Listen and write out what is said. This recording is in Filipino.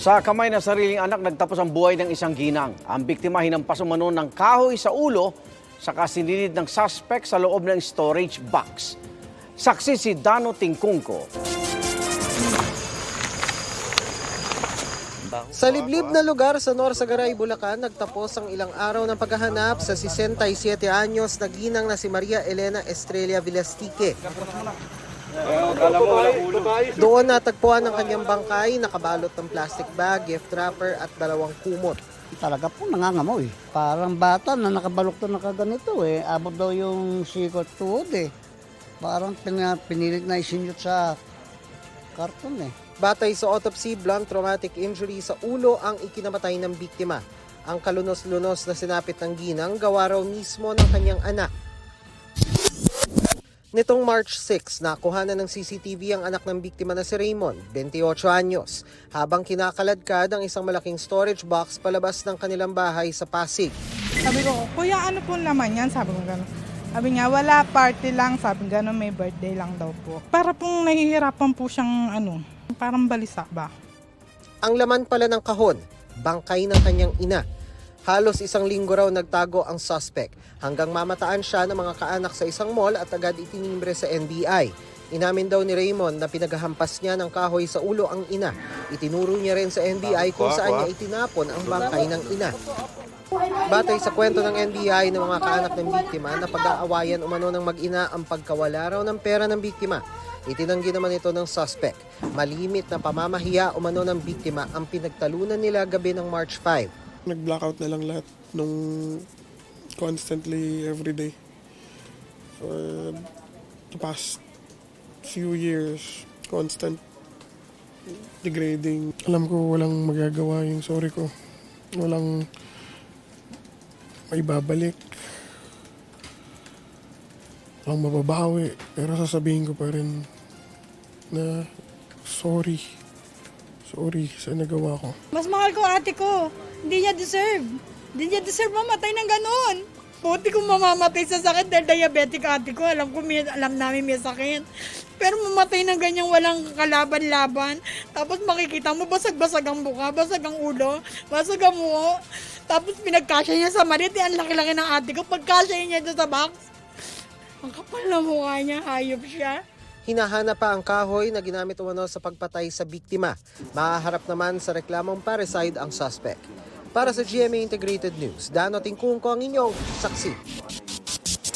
Sa kamay ng sariling anak, nagtapos ang buhay ng isang ginang. Ang biktima hinampas umano ng kahoy sa ulo sa kasinilid ng suspect sa loob ng storage box. Saksi si Dano Tingkungko. Sa liblib na lugar sa Norsagaray, Bulacan, nagtapos ang ilang araw ng paghahanap sa 67 anyos na ginang na si Maria Elena Estrella Villastique. Doon natagpuan ang kanyang bangkay, nakabalot ng plastic bag, gift wrapper at 2 kumot. Talaga po nangangamoy. Parang bata na nakabalok to na kaganito eh. Abot daw yung sikot tuhod eh. Parang pinilit na isinyot sa karton eh. Batay sa autopsy, blunt traumatic injury sa ulo ang ikinamatay ng biktima. Ang kalunos-lunos na sinapit ng ginang gawa raw mismo ng kanyang anak. Nitong March 6, nakuhanan ng CCTV ang anak ng biktima na si Raymond, 28 anyos, habang kinakaladkad ang isang malaking storage box palabas ng kanilang bahay sa Pasig. Sabi ko, kuya, ano po laman yan? Sabi ko gano'n. Sabi niya, wala, party lang. Sabi gano'n, may birthday lang daw po. Para pong nahihirapan po siyang parang balisa ba? Ang laman pala ng kahon, bangkay ng kanyang ina. Halos 1 linggo raw nagtago ang suspect hanggang mamataan siya ng mga kaanak sa isang mall at agad itinimbre sa NBI. Inamin daw ni Raymond na pinaghahampas niya ng kahoy sa ulo ang ina. Itinuro niya rin sa NBI kung saan niya itinapon ang bangkay ng ina. Batay sa kwento ng NBI ng mga kaanak ng biktima na pag-aawayan umano ng mag-ina ang pagkawala raw ng pera ng biktima. Itinanggi naman ito ng suspect. Malimit na pamamahiya umano ng biktima ang pinagtalunan nila gabi ng March 5. Nag-blackout na lang lahat nung constantly everyday for the past few years. Constant degrading. Alam ko walang magagawa yung sorry ko. Walang maibabalik. Walang mababawi. Pero sasabihin ko pa rin na sorry. Sorry sa nagawa ko. Mas mahal ko ate ko. Hindi niya deserve. Hindi niya deserve mamatay ng ganun. Buti kung mamamatay sa sakit dahil diabetic ate ko. Alam namin may sakit. Pero mamatay ng ganyang walang kalaban-laban. Tapos makikita mo basag-basag ang buka, basag ang ulo, basag ang mukha. Tapos pinagkasya niya sa malit. Ang laki-laki ng ate ko. Pagkasya niya doon sa box. Ang kapal na mukha niya. Hayop siya. Hinahanap pa ang kahoy na ginamit umano sa pagpatay sa biktima. Mahaharap naman sa reklamong parricide ang suspect. Para sa GMA Integrated News, Dano Tingkungko ang inyong saksi.